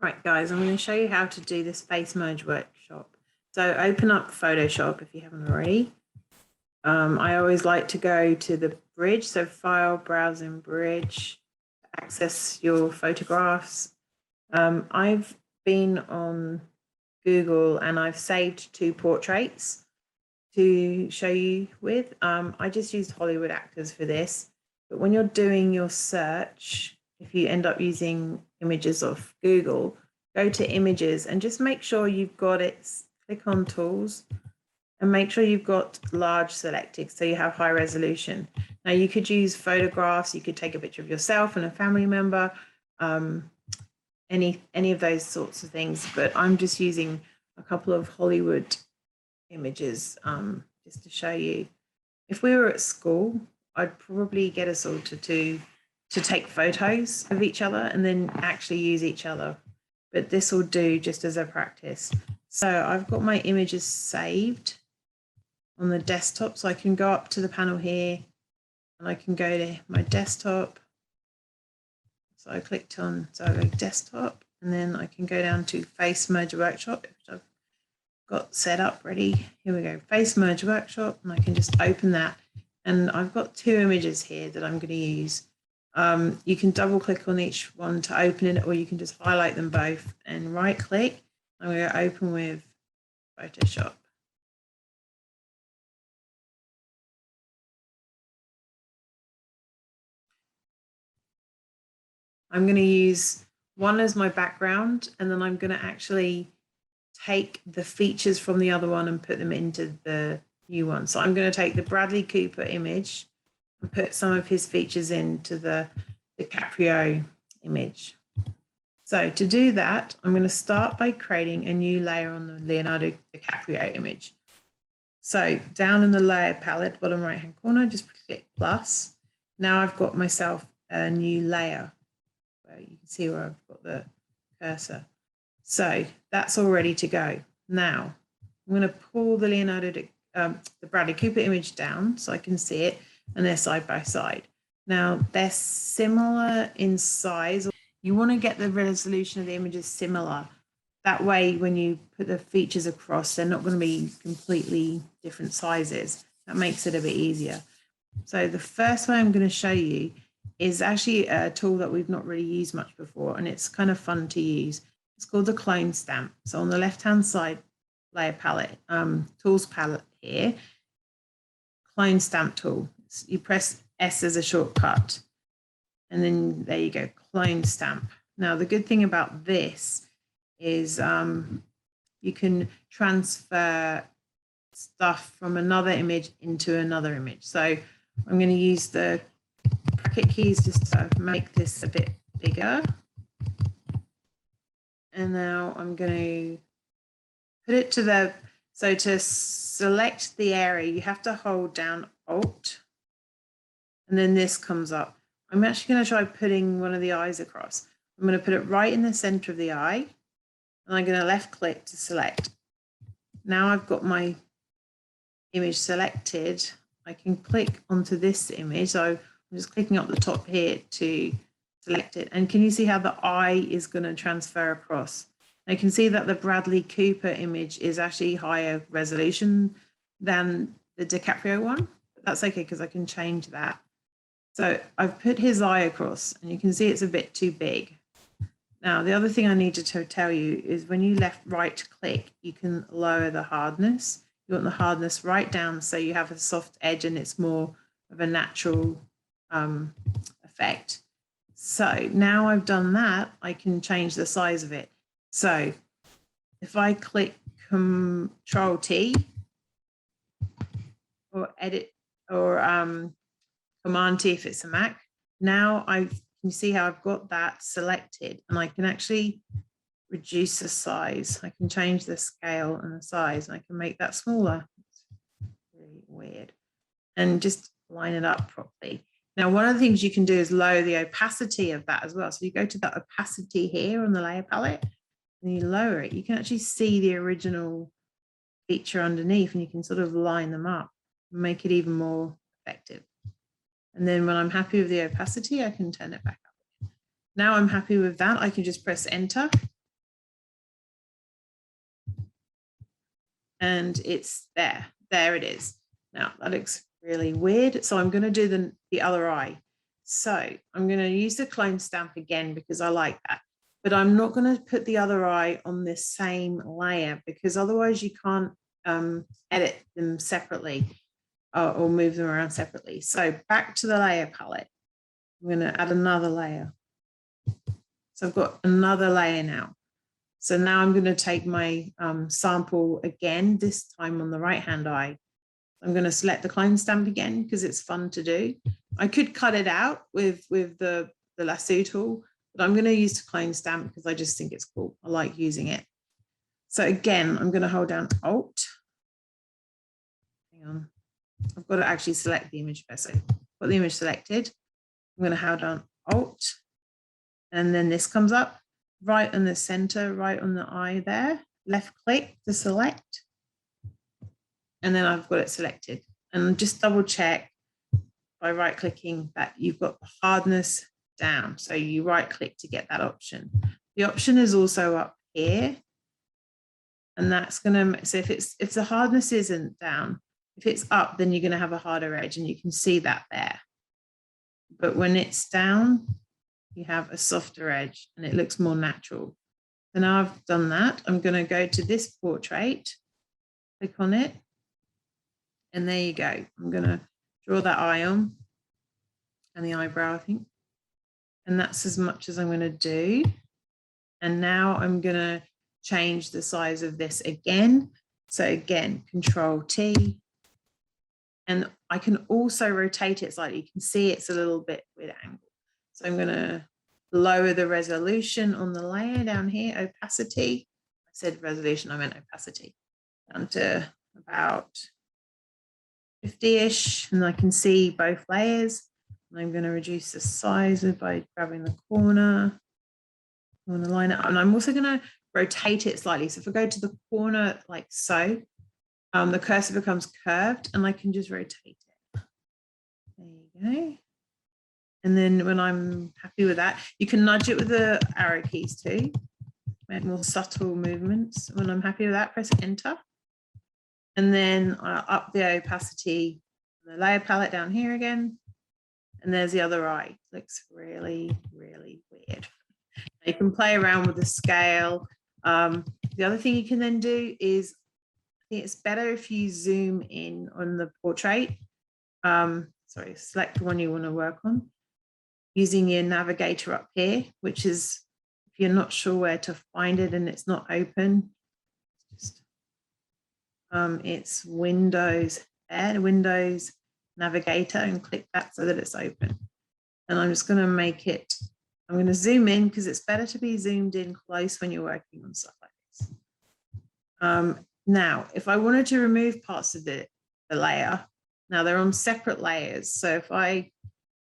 Right, guys, I'm going to show you how to do this face merge workshop. So open up Photoshop if you haven't already. I always like to go to the bridge, so File, Browse in Bridge, access your photographs. I've been on Google and I've saved 2 portraits to show you with. I just used Hollywood actors for this, but when you're doing your search, if you end up using images off Google, go to images and just make sure you've got it, click on tools and make sure you've got large selected so you have high resolution. Now you could use photographs, you could take a picture of yourself and a family member, any of those sorts of things, but I'm just using a couple of Hollywood images just to show you. If we were at school, I'd probably get us all to take photos of each other and then actually use each other. But this will do just as a practice. So I've got my images saved on the desktop. So I can go up to the panel here and I can go to my desktop. So I clicked on, so I go desktop and then I can go down to Face Merge Workshop, which I've got set up ready. Here we go, Face Merge Workshop, and I can just open that. And I've got 2 images here that I'm going to use. You can double click on each one to open it, or you can just highlight them both and right click. I'm going to open with Photoshop. I'm going to use one as my background, and then I'm going to actually take the features from the other one and put them into the new one. So I'm going to take the Bradley Cooper image and put some of his features into the DiCaprio image. So to do that, I'm going to start by creating a new layer on the Leonardo DiCaprio image. So down in the layer palette, bottom right hand corner, just click plus. Now I've got myself a new layer where you can see where I've got the cursor. So that's all ready to go. Now I'm going to pull the the Bradley Cooper image down so I can see it, and they're side by side. Now they're similar in size. You want to get the resolution of the images similar. That way, when you put the features across, they're not going to be completely different sizes. That makes it a bit easier. So the first way I'm going to show you is actually a tool that we've not really used much before, and it's kind of fun to use. It's called the clone stamp. So on the left-hand side layer palette, tools palette here, clone stamp tool. You press S as a shortcut, and then there you go, clone stamp. Now the good thing about this is you can transfer stuff from another image into another image. So I'm going to use the bracket keys just to make this a bit bigger. And now I'm going to put it to the, so to select the area, you have to hold down Alt, and then this comes up. I'm actually going to try putting one of the eyes across. I'm going to put it right in the center of the eye, and I'm going to left click to select. Now I've got my image selected. I can click onto this image. So I'm just clicking up the top here to select it. And can you see how the eye is going to transfer across? I can see that the Bradley Cooper image is actually higher resolution than the DiCaprio one. But that's okay because I can change that. So I've put his eye across and you can see it's a bit too big. Now, the other thing I need to tell you is when you right click, you can lower the hardness. You want the hardness right down so you have a soft edge and it's more of a natural effect. So now I've done that, I can change the size of it. So if I click Control T or edit or Command T if it's a Mac, now I can see how I've got that selected and I can actually reduce the size. I can change the scale and the size and I can make that smaller. It's really weird. And just line it up properly. Now, one of the things you can do is lower the opacity of that as well. So you go to the opacity here on the layer palette and you lower it. You can actually see the original feature underneath and you can sort of line them up and make it even more effective. And then when I'm happy with the opacity, I can turn it back up. Now I'm happy with that. I can just press enter and it's there. There it is. Now that looks really weird. So I'm going to do the other eye. So I'm going to use the clone stamp again because I like that. But I'm not going to put the other eye on this same layer because otherwise you can't edit them separately or move them around separately. So back to the layer palette. I'm going to add another layer. So I've got another layer now. So now I'm going to take my sample again, this time on the right-hand eye. I'm going to select the clone stamp again because it's fun to do. I could cut it out with the lasso tool, but I'm going to use the clone stamp because I just think it's cool. I like using it. So again, I'm going to hold down Alt. Hang on. I've got to actually select the image first. So got the image selected. I'm going to hold down Alt. And then this comes up right in the center, right on the eye there. Left click to select. And then I've got it selected. And just double check by right clicking that you've got the hardness down. So you right click to get that option. The option is also up here. And that's going to, so if the hardness isn't down, if it's up, then you're going to have a harder edge and you can see that there. But when it's down, you have a softer edge and it looks more natural. So now I've done that. I'm going to go to this portrait, click on it. And there you go. I'm going to draw that eye on and the eyebrow, I think. And that's as much as I'm going to do. And now I'm going to change the size of this again. So again, Control T. And I can also rotate it slightly. You can see it's a little bit with angle. So I'm going to lower the resolution on the layer down here, opacity. I said resolution, I meant opacity. Down to about 50-ish, and I can see both layers. And I'm going to reduce the size by grabbing the corner. I'm going to line it up, and I'm also going to rotate it slightly. So if I go to the corner like so, the cursor becomes curved, and I can just rotate it. There you go. And then when I'm happy with that, you can nudge it with the arrow keys too. Make more subtle movements. When I'm happy with that, press Enter. And then I'll up the opacity, the layer palette down here again. And there's the other eye. Looks really, really weird. You can play around with the scale. The other thing you can then do is, I think it's better if you zoom in on the portrait. Sorry, select the one you want to work on. Using your navigator up here, which is, if you're not sure where to find it and it's not open, just it's Windows there, Windows Navigator, and click that so that it's open. And I'm just going to make it, I'm going to zoom in because it's better to be zoomed in close when you're working on stuff like this. Now, if I wanted to remove parts of the layer, now they're on separate layers. So if I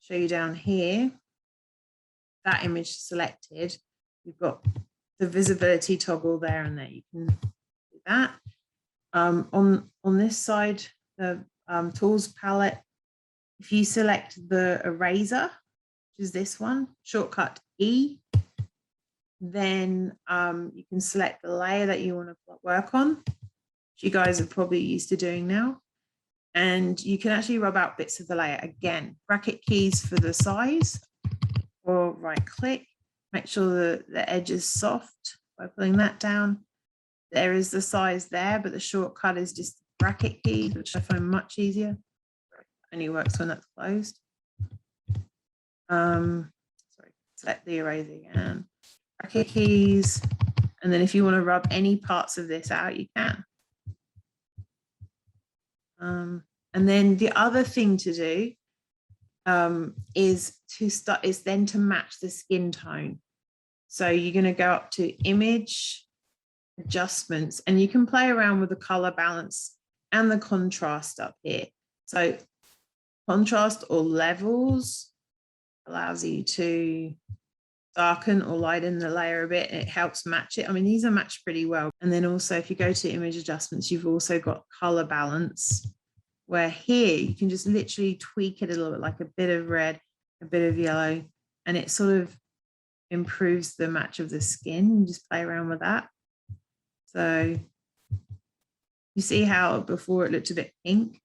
show you down here, that image selected, you've got the visibility toggle there and there. You can do that. On this side, the tools palette, if you select the eraser, which is this one, shortcut E, then you can select the layer that you want to work on, which you guys are probably used to doing now. And you can actually rub out bits of the layer. Again, bracket keys for the size, or right click, make sure the edge is soft by pulling that down. There is the size there, but the shortcut is just bracket key, which I find much easier. Only works when that's closed. Sorry, select the eraser again. Bracket keys, and then if you want to rub any parts of this out, you can. And then the other thing to do is then to match the skin tone. So you're going to go up to Image, Adjustments, and you can play around with the color balance and the contrast up here. So contrast or levels allows you to darken or lighten the layer a bit, and it helps match it. I mean, these are matched pretty well. And then also if you go to Image Adjustments, you've also got color balance, where here you can just literally tweak it a little bit, like a bit of red, a bit of yellow, and it sort of improves the match of the skin. You just play around with that. So You see how before it looked a bit pink?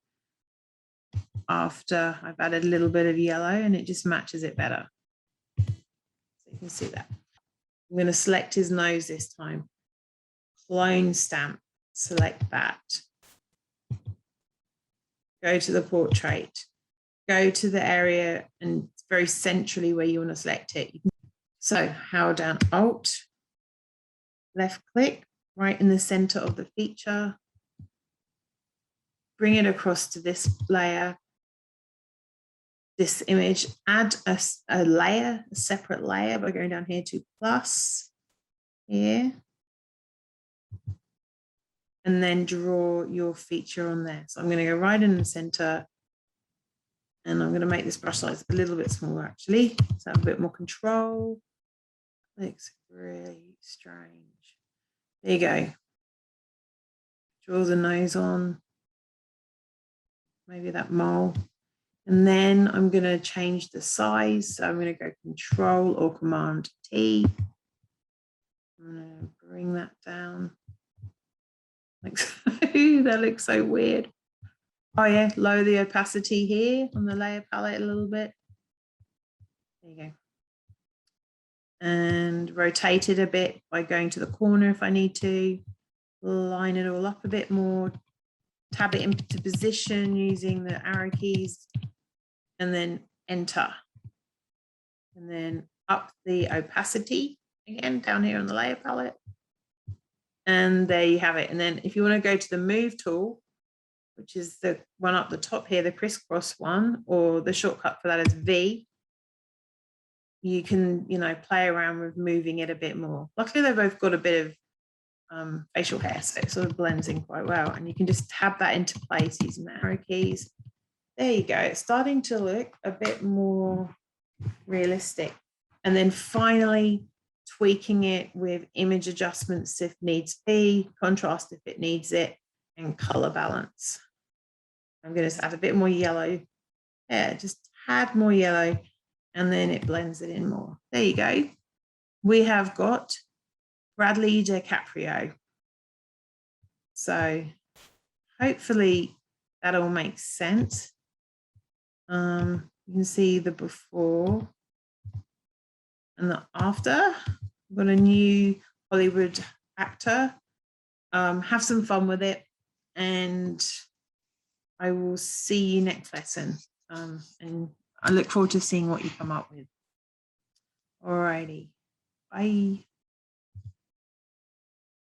After I've added a little bit of yellow, and it just matches it better. So you can see that. I'm going to select his nose this time. Clone stamp, select that. Go to the portrait. Go to the area and very centrally where you want to select it. So hold down Alt, left click, right in the center of the feature. Bring it across to this layer, this image. Add a layer, a separate layer by going down here to plus here. And then draw your feature on there. So I'm going to go right in the center, and I'm going to make this brush size a little bit smaller actually, so I have a bit more control. Looks really strange. There you go. Draw the nose on, maybe that mole. And then I'm going to change the size. So I'm going to go Control or Command T. I'm going to bring that down. That looks so weird. Oh yeah, lower the opacity here on the layer palette a little bit. There you go. And rotate it a bit by going to the corner if I need to. Line it all up a bit more. Tab it into position using the arrow keys. And then enter. And then up the opacity again down here on the layer palette. And there you have it. And then if you want to go to the move tool, which is the one up the top here, the crisscross one, or the shortcut for that is V, you can, play around with moving it a bit more. Luckily, they've both got a bit of facial hair, so it sort of blends in quite well. And you can just tab that into place using the arrow keys. There you go. It's starting to look a bit more realistic. And then finally, tweaking it with image adjustments if needs be, contrast if it needs it, and color balance. I'm going to add a bit more yellow. Yeah, just add more yellow, and then it blends it in more. There you go. We have got Bradley DiCaprio. So hopefully that all makes sense. You can see the before and the after. I've got a new Hollywood actor. Have some fun with it, and I will see you next lesson. And I look forward to seeing what you come up with. Alrighty, bye.